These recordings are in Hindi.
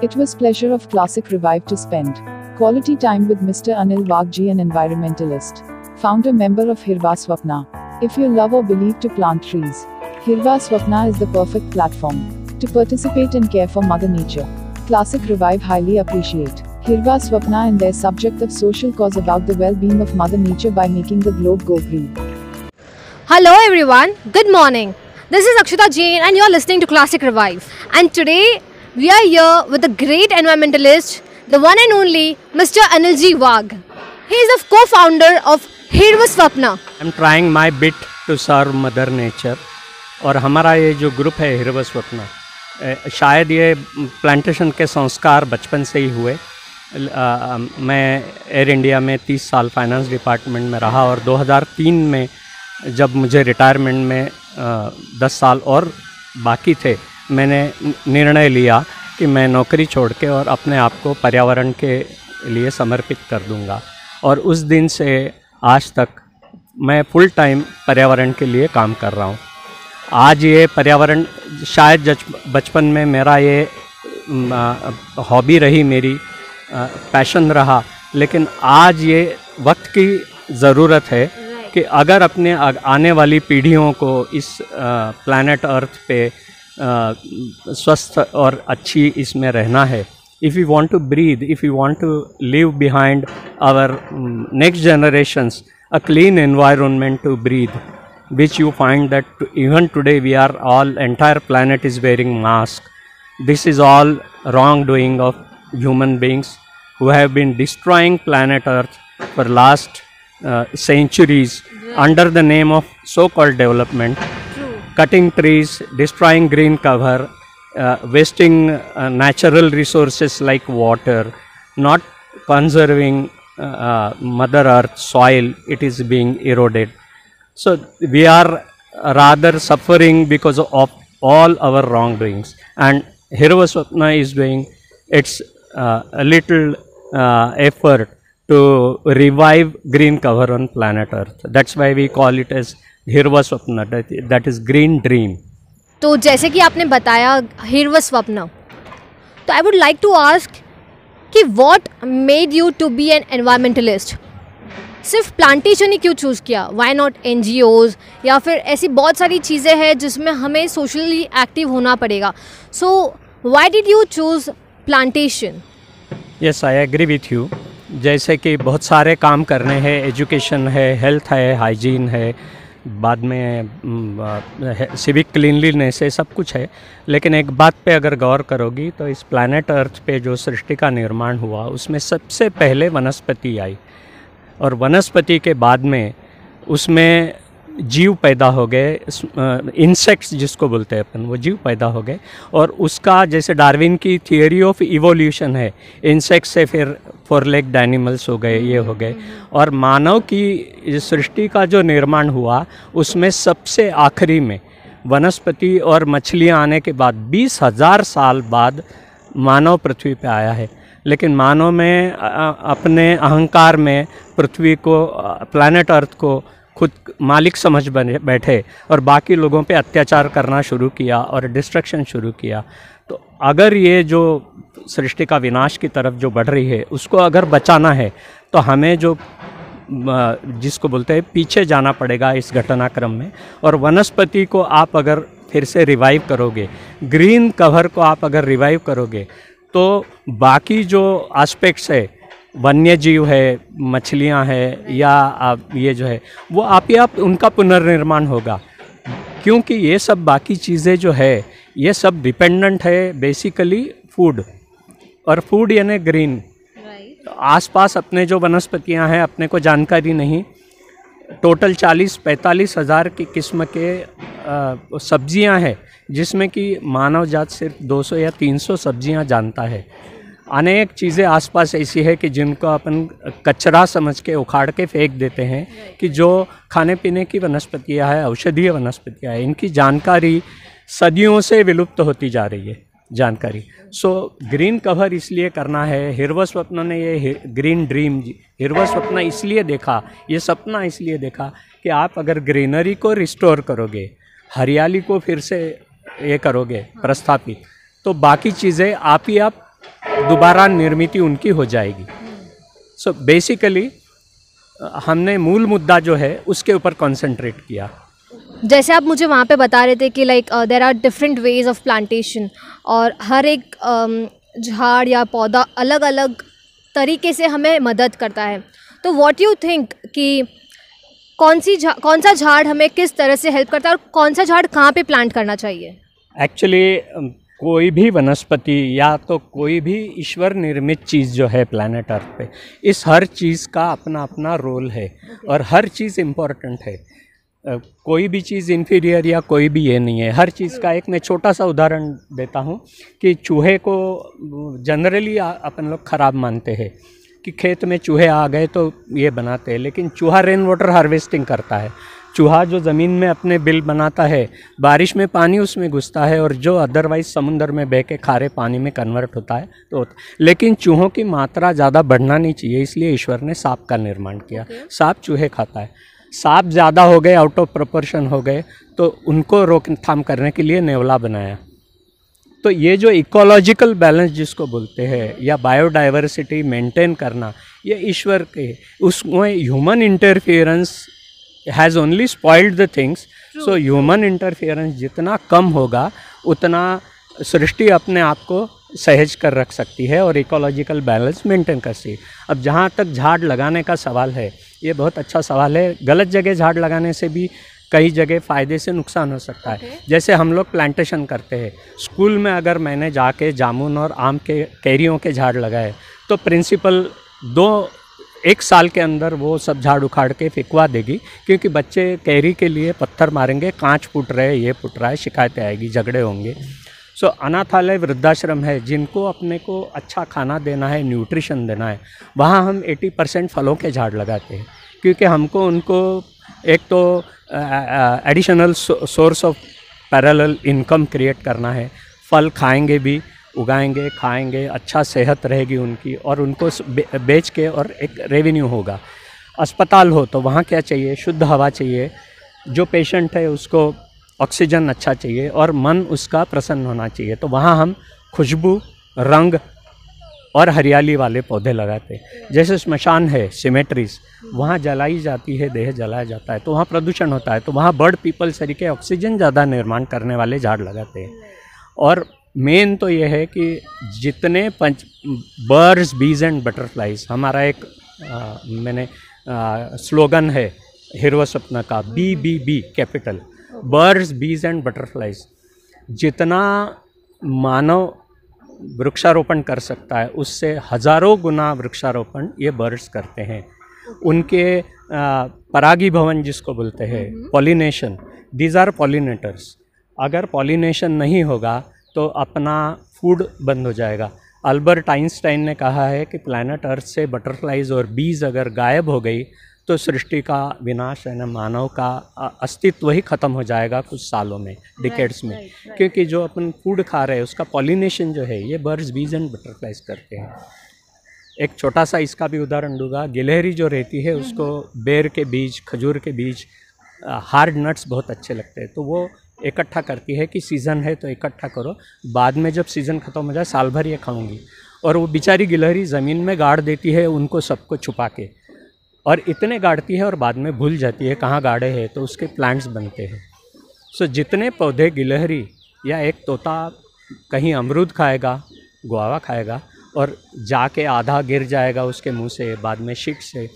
It was pleasure of Classic Revive to spend quality time with Mr. Anil Wagji, an environmentalist, founder member of Hirva Swapna. If you love or believe to plant trees, Hirva Swapna is the perfect platform to participate and care for Mother Nature. Classic Revive highly appreciate Hirva Swapna and their subject of social cause about the well-being of Mother Nature by making the globe go green. Hello everyone, good morning. This is Akshita Jain and you're listening to Classic Revive. And today we are here with the great environmentalist, the one and only Mr. Anil Ji Wag. He is the co-founder of Hirva Swapna. I'm trying my bit to serve Mother Nature. और हमारा ये जो ग्रुप है हिरवा स्वप्ना, शायद ये प्लांटेशन के संस्कार बचपन से ही हुए। मैं एयर इंडिया में 30 साल फाइनेंस डिपार्टमेंट में रहा और 2003 में जब मुझे रिटायरमेंट में 10 साल और बाकी थे, मैंने निर्णय लिया कि मैं नौकरी छोड़ के और अपने आप को पर्यावरण के लिए समर्पित कर दूंगा। और उस दिन से आज तक मैं फुल टाइम पर्यावरण के लिए काम कर रहा हूँ। आज ये पर्यावरण शायद बचपन में मेरा ये हॉबी रही, मेरी पैशन रहा, लेकिन आज ये वक्त की ज़रूरत है कि अगर अपने आने वाली पीढ़ियों को इस प्लैनेट अर्थ पे स्वस्थ और अच्छी इसमें रहना है, if we want to breathe, if we want to leave behind our next generations a clean environment to breathe, which you find that even today we are all, entire planet is wearing mask. This is all wrongdoing of human beings who have been destroying planet Earth for last centuries under the name of so-called development. Cutting trees, destroying green cover, wasting natural resources like water, not conserving Mother Earth soil, it is being eroded. So we are rather suffering because of all our wrongdoings, and Hirva Swapna is doing its a little effort to revive green cover on planet Earth. That's why we call it as Hirva Swapna, that is green dream. तो जैसे कि आपने बताया हिरवा स्वप्ना, तो I would like to ask कि what made you to be an environmentalist? सिर्फ प्लांटेशन ही क्यों चूज़ किया? वाई नॉट NGOs या फिर ऐसी बहुत सारी चीज़ें हैं जिसमें हमें सोशली एक्टिव होना पड़ेगा। So why did you choose plantation? Yes, I agree with you. जैसे कि बहुत सारे काम करने हैं, एजुकेशन है, हेल्थ है, हाइजीन है, बाद में सिविक क्लीनलीनेस है, सब कुछ है। लेकिन एक बात पे अगर गौर करोगी तो इस प्लैनेट अर्थ पे जो सृष्टि का निर्माण हुआ उसमें सबसे पहले वनस्पति आई, और वनस्पति के बाद में उसमें जीव पैदा हो गए, इंसेक्ट्स जिसको बोलते हैं अपन, वो जीव पैदा हो गए। और उसका जैसे डार्विन की थियोरी ऑफ इवोल्यूशन है, इंसेक्ट से फिर 4 लेग्ड एनिमल्स हो गए, ये हो गए, और मानव की सृष्टि का जो निर्माण हुआ उसमें सबसे आखिरी में वनस्पति और मछलियाँ आने के बाद 20,000 साल बाद मानव पृथ्वी पे आया है। लेकिन मानव में अपने अहंकार में पृथ्वी को, प्लैनेट अर्थ को खुद मालिक समझ बैठे और बाकी लोगों पे अत्याचार करना शुरू किया और डिस्ट्रक्शन शुरू किया। तो अगर ये जो सृष्टि का विनाश की तरफ जो बढ़ रही है उसको अगर बचाना है तो हमें जो जिसको बोलते हैं पीछे जाना पड़ेगा इस घटनाक्रम में। और वनस्पति को आप अगर फिर से रिवाइव करोगे, ग्रीन कवर को आप अगर रिवाइव करोगे, तो बाकी जो एस्पेक्ट्स है, वन्य जीव है, मछलियां है, या ये जो है वो आप ही आप उनका पुनर्निर्माण होगा। क्योंकि ये सब बाकी चीज़ें जो है ये सब डिपेंडेंट है बेसिकली फूड, और फूड यानी ग्रीन। तो आसपास अपने जो वनस्पतियां हैं अपने को जानकारी नहीं, टोटल 40-45 हज़ार की किस्म के सब्जियां हैं जिसमें कि मानव जात सिर्फ 200 या 300 सब्जियां जानता है। अनेक चीज़ें आसपास ऐसी है कि जिनको अपन कचरा समझ के उखाड़ के फेंक देते हैं, कि जो खाने पीने की वनस्पतियां हैं, औषधीय वनस्पतियां हैं, इनकी जानकारी सदियों से विलुप्त होती जा रही है जानकारी। सो ग्रीन कवर इसलिए करना है। हिरवा स्वप्ना ने ये ग्रीन ड्रीम, हिरवा स्वप्ना इसलिए देखा, ये सपना इसलिए देखा कि आप अगर ग्रीनरी को रिस्टोर करोगे, हरियाली को फिर से ये करोगे प्रस्थापित, तो बाकी चीज़ें आप ही आप दोबारा निर्मित उनकी हो जाएगी। सो बेसिकली हमने मूल मुद्दा जो है उसके ऊपर कंसंट्रेट किया। जैसे आप मुझे वहाँ पे बता रहे थे कि like there are different ways of plantation, और हर एक झाड़ या पौधा अलग अलग तरीके से हमें मदद करता है। तो व्हाट यू थिंक कि कौन सा झाड़ हमें किस तरह से हेल्प करता है, और कौन सा झाड़ कहाँ पे प्लांट करना चाहिए? एक्चुअली कोई भी वनस्पति या तो कोई भी ईश्वर निर्मित चीज़ जो है प्लैनेट अर्थ पे, इस हर चीज़ का अपना अपना रोल है और हर चीज़ इम्पोर्टेंट है। कोई भी चीज़ इन्फीरियर या कोई भी ये नहीं है। हर चीज़ का एक मैं छोटा सा उदाहरण देता हूँ कि चूहे को जनरली अपन लोग ख़राब मानते हैं कि खेत में चूहे आ गए तो ये बनाते हैं, लेकिन चूहा रेन वाटर हार्वेस्टिंग करता है। चूहा जो ज़मीन में अपने बिल बनाता है, बारिश में पानी उसमें घुसता है और जो अदरवाइज समुंदर में बह के खारे पानी में कन्वर्ट होता है तो लेकिन चूहों की मात्रा ज़्यादा बढ़ना नहीं चाहिए, इसलिए ईश्वर ने सांप का निर्माण किया। सांप चूहे खाता है, सांप ज़्यादा हो गए, आउट ऑफ प्रोपोर्शन हो गए, तो उनको रोकथाम करने के लिए नेवला बनाया। तो ये जो इकोलॉजिकल बैलेंस जिसको बोलते हैं या बायोडाइवर्सिटी मेंटेन करना, ये ईश्वर के, उसमें human interference has only spoiled the things. So human interference जितना कम होगा उतना सृष्टि अपने आप को सहज कर रख सकती है और इकोलॉजिकल बैलेंस मेंटेन कर सकती है। अब जहाँ तक झाड़ लगाने का सवाल है, ये बहुत अच्छा सवाल है। गलत जगह झाड़ लगाने से भी कई जगह फ़ायदे से नुकसान हो सकता है। जैसे हम लोग प्लांटेशन करते हैं, स्कूल में अगर मैंने जाके जामुन और आम के कैरियों के झाड़ लगाए तो प्रिंसिपल 1 साल के अंदर वो सब झाड़ उखाड़ के फेंकवा देगी, क्योंकि बच्चे कैरी के लिए पत्थर मारेंगे, कांच फूट रहे, ये फूट रहा है, शिकायतें आएगी, झगड़े होंगे। सो अनाथालय वृद्धाश्रम है, जिनको अपने को अच्छा खाना देना है, न्यूट्रिशन देना है, वहाँ हम 80% फलों के झाड़ लगाते हैं, क्योंकि हमको उनको एक तो additional source of parallel income create करना है। फल खाएंगे भी, उगाएंगे, खाएंगे, अच्छा सेहत रहेगी उनकी, और उनको बेच के और एक रेवेन्यू होगा। अस्पताल हो तो वहाँ क्या चाहिए? शुद्ध हवा चाहिए, जो पेशेंट है उसको ऑक्सीजन अच्छा चाहिए और मन उसका प्रसन्न होना चाहिए। तो वहाँ हम खुशबू, रंग और हरियाली वाले पौधे लगाते हैं। जैसे श्मशान है, सिमेट्रीज, वहाँ जलाई जाती है, देह जलाया जाता है, तो वहाँ प्रदूषण होता है, तो वहाँ बर्ड पीपल सरीके ऑक्सीजन ज़्यादा निर्माण करने वाले झाड़ लगाते हैं। और मेन तो ये है कि जितने बर्ड्स, बीज एंड बटरफ्लाइज, हमारा एक मैंने स्लोगन है हिरवा स्वप्न का, BBB capital, birds, bees and butterflies. जितना मानव वृक्षारोपण कर सकता है उससे हज़ारों गुना वृक्षारोपण ये बर्ड्स करते हैं। उनके परागीभवन जिसको बोलते हैं, पॉलिनेशन, दीज आर पॉलिनेटर्स। अगर पॉलिनेशन नहीं होगा तो अपना फूड बंद हो जाएगा। अल्बर्ट आइंस्टाइन ने कहा है कि प्लैनेट अर्थ से बटरफ्लाइज और बीज अगर गायब हो गई तो सृष्टि का विनाश है, मानव का अस्तित्व ही खत्म हो जाएगा कुछ सालों में, डिकेड्स में। क्योंकि जो अपन फूड खा रहे हैं उसका पॉलिनेशन जो है ये बर्ड्स, बीज एंड बटरफ्लाइज करते हैं। एक छोटा सा इसका भी उदाहरण दूंगा। गिलहरी जो रहती है उसको बेर के बीज, खजूर के बीज, हार्ड नट्स बहुत अच्छे लगते हैं, तो वो इकट्ठा करती है कि सीज़न है तो इकट्ठा करो, बाद में जब सीज़न ख़त्म हो जाए साल भर ये खाऊंगी। और वो बेचारी गिलहरी ज़मीन में गाड़ देती है उनको सबको छुपा के, और इतने गाड़ती है और बाद में भूल जाती है कहाँ गाड़े हैं, तो उसके प्लांट्स बनते हैं। सो जितने पौधे गिलहरी या एक तोता कहीं अमरूद खाएगा, गुआवा खाएगा और जाके आधा गिर जाएगा उसके मुंह से, बाद में शीट से,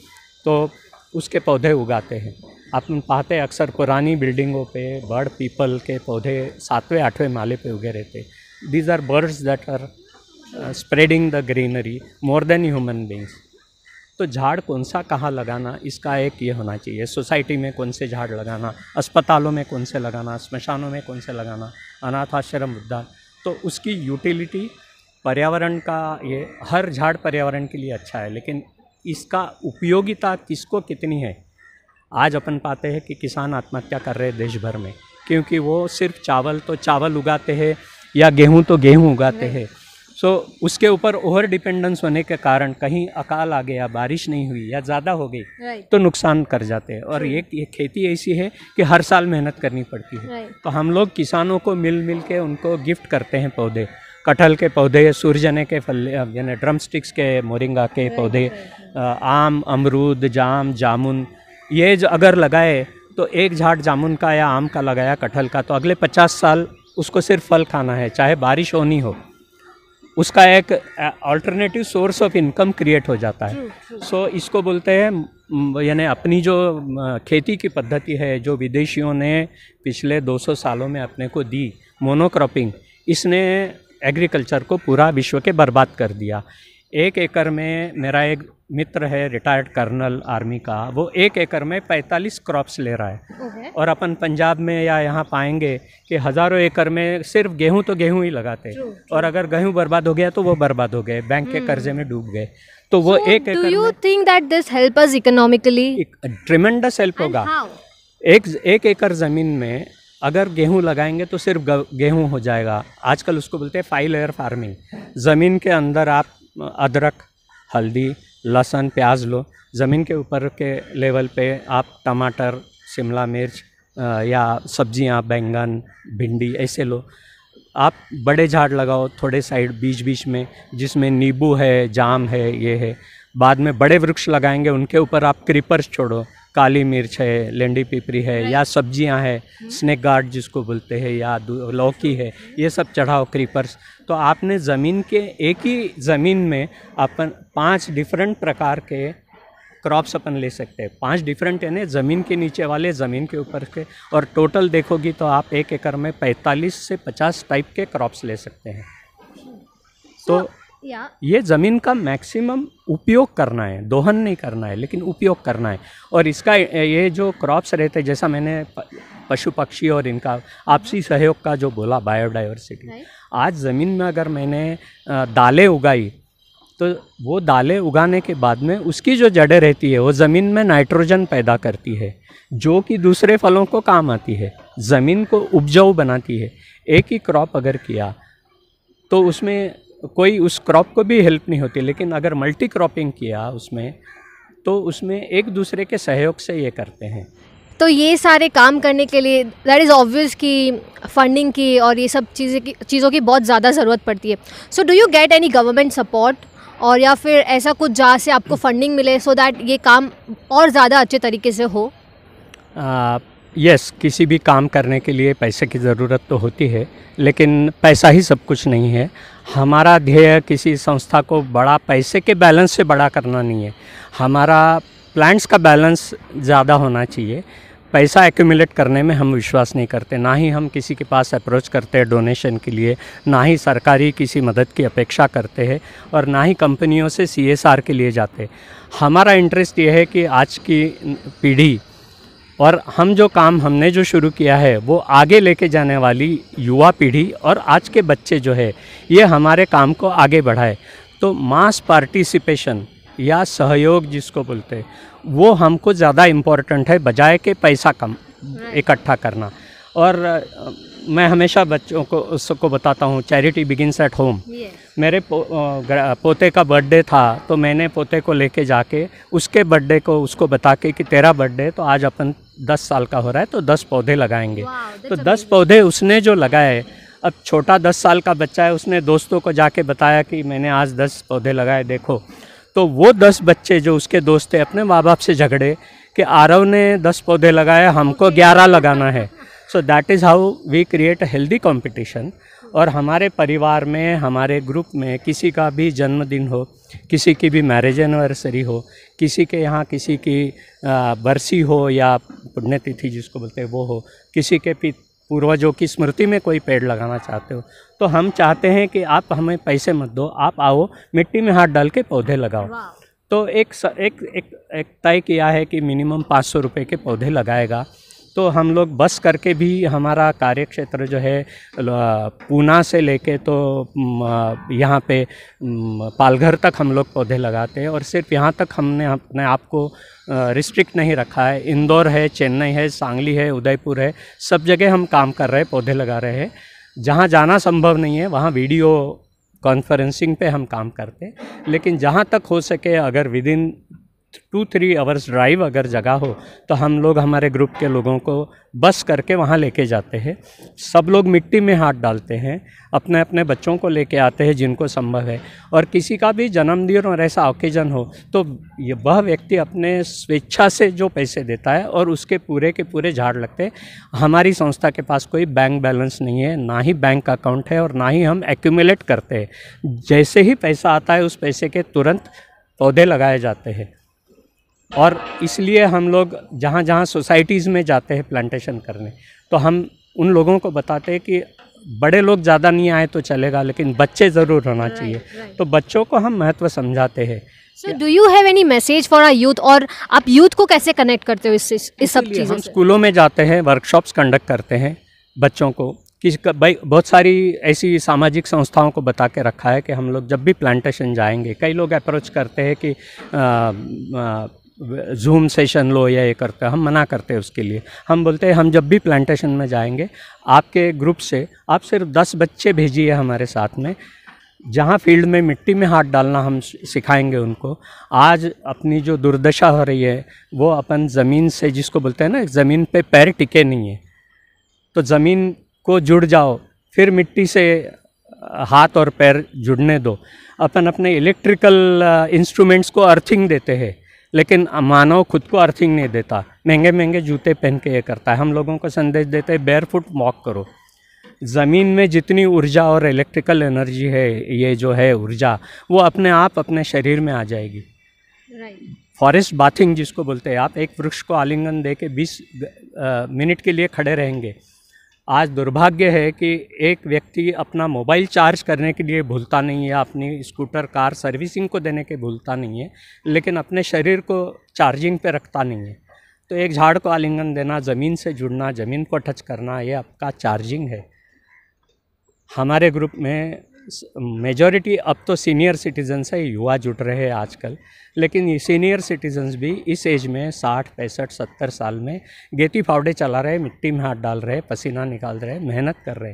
तो उसके पौधे उगाते हैं। अपन पाते हैं अक्सर पुरानी बिल्डिंगों पे बर्ड पीपल के पौधे 7वें 8वें माले पे उगे रहते। These are birds that are spreading the greenery more than human beings. तो झाड़ कौन सा कहाँ लगाना, इसका एक ये होना चाहिए। सोसाइटी में कौन से झाड़ लगाना, अस्पतालों में कौन से लगाना, श्मशानों में कौन से लगाना, अनाथ आश्रम, वृद्धा, तो उसकी यूटिलिटी पर्यावरण का, ये हर झाड़ पर्यावरण के लिए अच्छा है, लेकिन इसका उपयोगिता किसको कितनी है। आज अपन पाते हैं कि किसान आत्महत्या कर रहे हैं देश भर में, क्योंकि वो सिर्फ चावल उगाते हैं या गेहूं तो गेहूं उगाते हैं। सो उसके ऊपर ओवर डिपेंडेंस होने के कारण कहीं अकाल आ गया, बारिश नहीं हुई या ज़्यादा हो गई तो नुकसान कर जाते हैं। और ये खेती ऐसी है कि हर साल मेहनत करनी पड़ती है। तो हम लोग किसानों को मिल के उनको गिफ्ट करते हैं पौधे, कटहल के पौधे, सूरजने के फल यानी ड्रम स्टिक्स के, मोरिंगा के पौधे, आम, अमरूद, जाम, जामुन, ये जो अगर लगाए तो एक झाड़ जामुन का या आम का लगाया, कटहल का, तो अगले 50 साल उसको सिर्फ फल खाना है, चाहे बारिश होनी हो। उसका एक alternative source of income create हो जाता है। सो इसको बोलते हैं, यानी अपनी जो खेती की पद्धति है जो विदेशियों ने पिछले 200 सालों में अपने को दी, मोनोक्रॉपिंग, इसने एग्रीकल्चर को पूरा विश्व के बर्बाद कर दिया। 1 एकड़ में, मेरा एक मित्र है रिटायर्ड कर्नल आर्मी का, वो 1 एकड़ में 45 क्रॉप्स ले रहा है। और अपन पंजाब में या यहाँ पाएंगे कि हज़ारों एकड़ में सिर्फ गेहूं तो गेहूं ही लगाते, और अगर गेहूं बर्बाद हो गया तो वो बर्बाद हो गए, बैंक के कर्जे में डूब गए। तो वो 1 एकड़, do you think that this help us economically? Tremendous help होगा। एक एकड़ ज़मीन में अगर गेहूं लगाएंगे तो सिर्फ गेहूं हो जाएगा। आजकल उसको बोलते हैं 5 लेयर फार्मिंग। ज़मीन के अंदर आप अदरक, हल्दी, लहसुन, प्याज लो, ज़मीन के ऊपर के लेवल पे आप टमाटर, शिमला मिर्च या सब्जियां, बैंगन, भिंडी ऐसे लो। आप बड़े झाड़ लगाओ थोड़े साइड बीच बीच में, जिसमें नींबू है, जाम है, ये है। बाद में बड़े वृक्ष लगाएंगे, उनके ऊपर आप क्रीपर्स छोड़ो, काली मिर्च है, लेंडी पिपरी है, या सब्जियां है, स्नेक गार्ड जिसको बोलते हैं, या लौकी है, ये सब चढ़ाओ, क्रीपर्स। तो आपने ज़मीन के, एक ही ज़मीन में अपन 5 डिफरेंट प्रकार के क्रॉप्स अपन ले सकते हैं। 5 डिफरेंट यानी ज़मीन के नीचे वाले, ज़मीन के ऊपर के, और टोटल देखोगी तो आप 1 एकड़ में 45 से 50 टाइप के क्रॉप्स ले सकते हैं। तो ये ज़मीन का मैक्सिमम उपयोग करना है, दोहन नहीं करना है, लेकिन उपयोग करना है। और इसका ये जो क्रॉप्स रहते हैं, जैसा मैंने पशु पक्षी और इनका आपसी सहयोग का जो बोला, बायोडाइवर्सिटी, आज ज़मीन में अगर मैंने दालें उगाई, तो वो दालें उगाने के बाद में उसकी जो जड़ें रहती है वो ज़मीन में नाइट्रोजन पैदा करती है, जो कि दूसरे फलों को काम आती है, ज़मीन को उपजाऊ बनाती है। एक ही क्रॉप अगर किया तो उसमें कोई उस क्रॉप को भी हेल्प नहीं होती, लेकिन अगर मल्टी क्रॉपिंग किया उसमें, तो उसमें एक दूसरे के सहयोग से ये करते हैं। तो ये सारे काम करने के लिए दैट इज़ ऑब्वियस कि फंडिंग की और ये सब चीज़ों की बहुत ज़्यादा ज़रूरत पड़ती है। सो do you get any government support, और या फिर ऐसा कुछ जहाँ से आपको फंडिंग मिले सो दैट ये काम और ज़्यादा अच्छे तरीके से हो? यस, किसी भी काम करने के लिए पैसे की ज़रूरत तो होती है, लेकिन पैसा ही सब कुछ नहीं है। हमारा ध्येय किसी संस्था को बड़ा पैसे के बैलेंस से बड़ा करना नहीं है। हमारा प्लांट्स का बैलेंस ज़्यादा होना चाहिए। पैसा एक्यूमुलेट करने में हम विश्वास नहीं करते, ना ही हम किसी के पास अप्रोच करते हैं डोनेशन के लिए, ना ही सरकारी किसी मदद की अपेक्षा करते हैं, और ना ही कंपनियों से CSR के लिए जाते। हमारा इंटरेस्ट ये है कि आज की पीढ़ी और हम जो काम हमने जो शुरू किया है वो आगे लेके जाने वाली युवा पीढ़ी और आज के बच्चे जो है ये हमारे काम को आगे बढ़ाए। तो मास पार्टिसिपेशन या सहयोग जिसको बोलते हैं वो हमको ज़्यादा इम्पोर्टेंट है बजाय के पैसा कम इकट्ठा करना। और मैं हमेशा बच्चों को उसको बताता हूँ, चैरिटी बिगिंस एट होम। मेरे पोते का बर्थडे था तो मैंने पोते को लेके जाके उसके बर्थडे को उसको बता के कि तेरा बर्थडे तो आज अपन 10 साल का हो रहा है तो 10 पौधे लगाएंगे। तो 10 पौधे उसने जो लगाए, अब छोटा 10 साल का बच्चा है, उसने दोस्तों को जाके बताया कि मैंने आज 10 पौधे लगाए देखो। तो वो 10 बच्चे जो उसके दोस्त थे अपने माँ बाप से झगड़े कि आरव ने 10 पौधे लगाए, हमको 11 लगाना है। So that is how we create a healthy competition. और हमारे परिवार में, हमारे ग्रुप में किसी का भी जन्मदिन हो, किसी की भी मैरिज एनिवर्सरी हो, किसी के यहाँ किसी की बरसी हो या पुण्यतिथि जिसको बोलते हैं वो हो, किसी के पूर्वजों की स्मृति में कोई पेड़ लगाना चाहते हो, तो हम चाहते हैं कि आप हमें पैसे मत दो, आप आओ मिट्टी में हाथ डाल के पौधे लगाओ। तो एक तय किया है कि मिनिमम 500 रुपये के पौधे लगाएगा। तो हम लोग बस करके भी, हमारा कार्यक्षेत्र जो है पूना से लेके तो यहाँ पे पालघर तक हम लोग पौधे लगाते हैं। और सिर्फ यहाँ तक हमने अपने आप को रिस्ट्रिक्ट नहीं रखा है, इंदौर है, चेन्नई है, सांगली है, उदयपुर है, सब जगह हम काम कर रहे हैं, पौधे लगा रहे हैं। जहाँ जाना संभव नहीं है वहाँ वीडियो कॉन्फ्रेंसिंग पे हम काम करते हैं। लेकिन जहाँ तक हो सके, अगर विदिन 2-3 आवर्स ड्राइव अगर जगह हो तो हम लोग हमारे ग्रुप के लोगों को बस करके वहाँ लेके जाते हैं। सब लोग मिट्टी में हाथ डालते हैं, अपने अपने बच्चों को लेके आते हैं जिनको संभव है, और किसी का भी जन्मदिन और ऐसा ओकेजन हो तो ये वह व्यक्ति अपने स्वेच्छा से जो पैसे देता है और उसके पूरे के पूरे झाड़ लगते हैं। हमारी संस्था के पास कोई बैंक बैलेंस नहीं है, ना ही बैंक अकाउंट है, और ना ही हम एक्यूमुलेट करते हैं। जैसे ही पैसा आता है उस पैसे के तुरंत पौधे लगाए जाते हैं। और इसलिए हम लोग जहाँ जहाँ सोसाइटीज़ में जाते हैं प्लांटेशन करने, तो हम उन लोगों को बताते हैं कि बड़े लोग ज़्यादा नहीं आए तो चलेगा, लेकिन बच्चे ज़रूर होना चाहिए। तो बच्चों को हम महत्व समझाते हैं। So do you have any message for our youth, और आप यूथ को कैसे कनेक्ट करते हो इस सब चीज़ों से? हम स्कूलों में जाते हैं, वर्कशॉप्स कंडक्ट करते हैं बच्चों को कि भाई बहुत सारी ऐसी सामाजिक संस्थाओं को बता के रखा है कि हम लोग जब भी प्लांटेशन जाएंगे, कई लोग अप्रोच करते हैं कि जूम सेशन लो या ये करते हैं, हम मना करते हैं उसके लिए। हम बोलते हैं हम जब भी प्लांटेशन में जाएंगे आपके ग्रुप से आप सिर्फ 10 बच्चे भेजिए हमारे साथ में, जहाँ फील्ड में मिट्टी में हाथ डालना हम सिखाएंगे उनको। आज अपनी जो दुर्दशा हो रही है वो अपन ज़मीन से, जिसको बोलते हैं ना ज़मीन पे पैर टिके नहीं है, तो ज़मीन को जुड़ जाओ, फिर मिट्टी से हाथ और पैर जुड़ने दो। अपन अपने इलेक्ट्रिकल इंस्ट्रूमेंट्स को अर्थिंग देते हैं, लेकिन मानव खुद को अर्थिंग नहीं देता, महंगे महंगे जूते पहन के ये करता है। हम लोगों को संदेश देते हैं बेयरफुट वॉक करो। ज़मीन में जितनी ऊर्जा और इलेक्ट्रिकल एनर्जी है, ये जो है ऊर्जा, वो अपने आप अपने शरीर में आ जाएगी। फॉरेस्ट बाथिंग जिसको बोलते हैं, आप एक वृक्ष को आलिंगन दे के 20 मिनट के लिए खड़े रहेंगे। आज दुर्भाग्य है कि एक व्यक्ति अपना मोबाइल चार्ज करने के लिए भूलता नहीं है, अपनी स्कूटर कार सर्विसिंग को देने के भूलता नहीं है, लेकिन अपने शरीर को चार्जिंग पे रखता नहीं है। तो एक झाड़ को आलिंगन देना, ज़मीन से जुड़ना, ज़मीन को टच करना, ये आपका चार्जिंग है। हमारे ग्रुप में मेजॉरिटी अब तो सीनियर सिटीजन्स है, युवा जुट रहे हैं आजकल, लेकिन ये सीनियर सिटीजन्स भी इस एज में 60, 65, 70 साल में गेती फावड़े चला रहे, मिट्टी में हाथ डाल रहे, पसीना निकाल रहे, मेहनत कर रहे।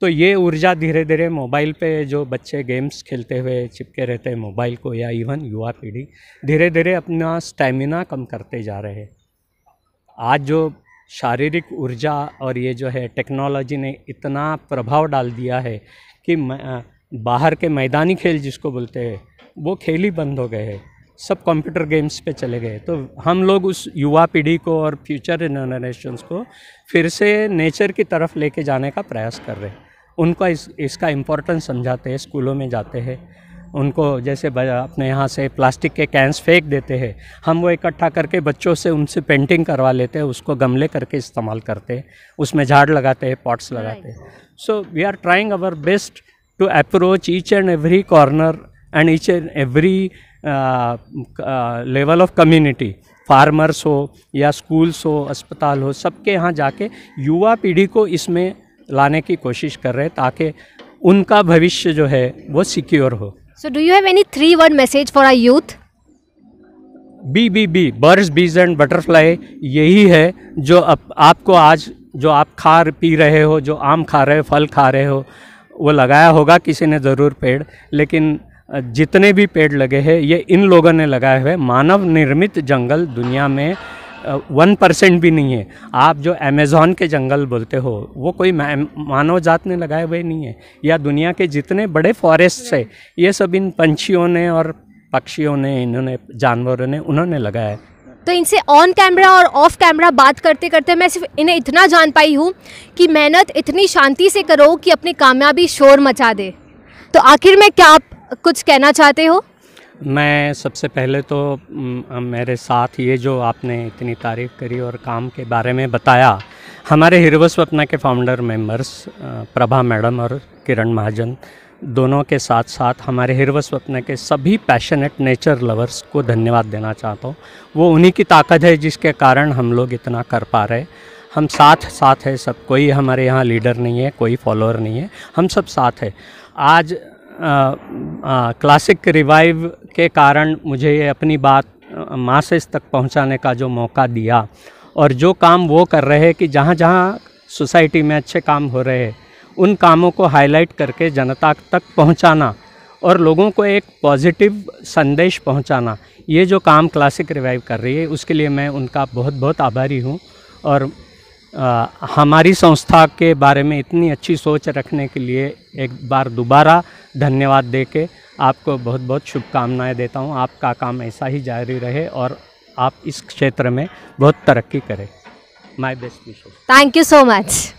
तो ये ऊर्जा धीरे धीरे मोबाइल पे जो बच्चे गेम्स खेलते हुए चिपके रहते हैं मोबाइल को, या इवन युवा पीढ़ी धीरे धीरे अपना स्टैमिना कम करते जा रहे हैं। आज जो शारीरिक ऊर्जा और ये जो है टेक्नोलॉजी ने इतना प्रभाव डाल दिया है कि बाहर के मैदानी खेल जिसको बोलते हैं वो खेल ही बंद हो गए हैं, सब कंप्यूटर गेम्स पे चले गए। तो हम लोग उस युवा पीढ़ी को और फ्यूचर जनरेशन्स को फिर से नेचर की तरफ लेके जाने का प्रयास कर रहे हैं। उनको इसका इम्पोर्टेंस समझाते हैं, स्कूलों में जाते हैं, उनको जैसे अपने यहाँ से प्लास्टिक के कैंस फेंक देते हैं, हम वो इकट्ठा करके बच्चों से उनसे पेंटिंग करवा लेते हैं, उसको गमले करके इस्तेमाल करते हैं, उसमें झाड़ लगाते हैं, पॉट्स लगाते हैं। So we are trying our best to approach each and every corner and each and every level of community, farmers हो या स्कूल्स हो, अस्पताल हो, सबके यहाँ जाके युवा पीढ़ी को इसमें लाने की कोशिश कर रहे हैं ताकि उनका भविष्य जो है वो सिक्योर हो। So do you have any 3-word message for our youth? Bee birds bees and butterfly, यही है जो आपको आज जो आप खा पी रहे हो, जो आम खा रहे हो, फल खा रहे हो, वो लगाया होगा किसी ने ज़रूर पेड़, लेकिन जितने भी पेड़ लगे हैं ये इन लोगों ने लगाए हुए। मानव निर्मित जंगल दुनिया में 1% भी नहीं है। आप जो अमेज़ॉन के जंगल बोलते हो वो कोई मानव जात ने लगाए हुए नहीं है, या दुनिया के जितने बड़े फॉरेस्ट है ये सब इन पंछियों ने और पक्षियों ने, इन्होंने जानवरों ने, उन्होंने लगाया है। तो इनसे ऑन कैमरा और ऑफ कैमरा बात करते करते मैं सिर्फ इन्हें इतना जान पाई हूँ कि मेहनत इतनी शांति से करो कि अपनी कामयाबी शोर मचा दे। तो आखिर में क्या आप कुछ कहना चाहते हो? मैं सबसे पहले तो मेरे साथ ये जो आपने इतनी तारीफ़ करी और काम के बारे में बताया, हमारे हिरवा स्वप्ना के फाउंडर मेंबर्स प्रभा मैडम और किरण महाजन दोनों के साथ साथ हमारे हिरवा स्वप्ना के सभी पैशनेट नेचर लवर्स को धन्यवाद देना चाहता हूँ। वो उन्हीं की ताकत है जिसके कारण हम लोग इतना कर पा रहे। हम साथ है सब, कोई हमारे यहाँ लीडर नहीं है, कोई फॉलोअर नहीं है, हम सब साथ है। आज क्लासिक रिवाइव के कारण मुझे ये अपनी बात मासेस तक पहुंचाने का जो मौका दिया, और जो काम वो कर रहे हैं कि जहाँ जहाँ सोसाइटी में अच्छे काम हो रहे हैं उन कामों को हाईलाइट करके जनता तक पहुंचाना, और लोगों को एक पॉजिटिव संदेश पहुंचाना, ये जो काम क्लासिक रिवाइव कर रही है उसके लिए मैं उनका बहुत बहुत आभारी हूं। और हमारी संस्था के बारे में इतनी अच्छी सोच रखने के लिए एक बार दोबारा धन्यवाद देके आपको बहुत बहुत शुभकामनाएं देता हूं। आपका काम ऐसा ही जारी रहे और आप इस क्षेत्र में बहुत तरक्की करें। My best wishes. Thank you so much.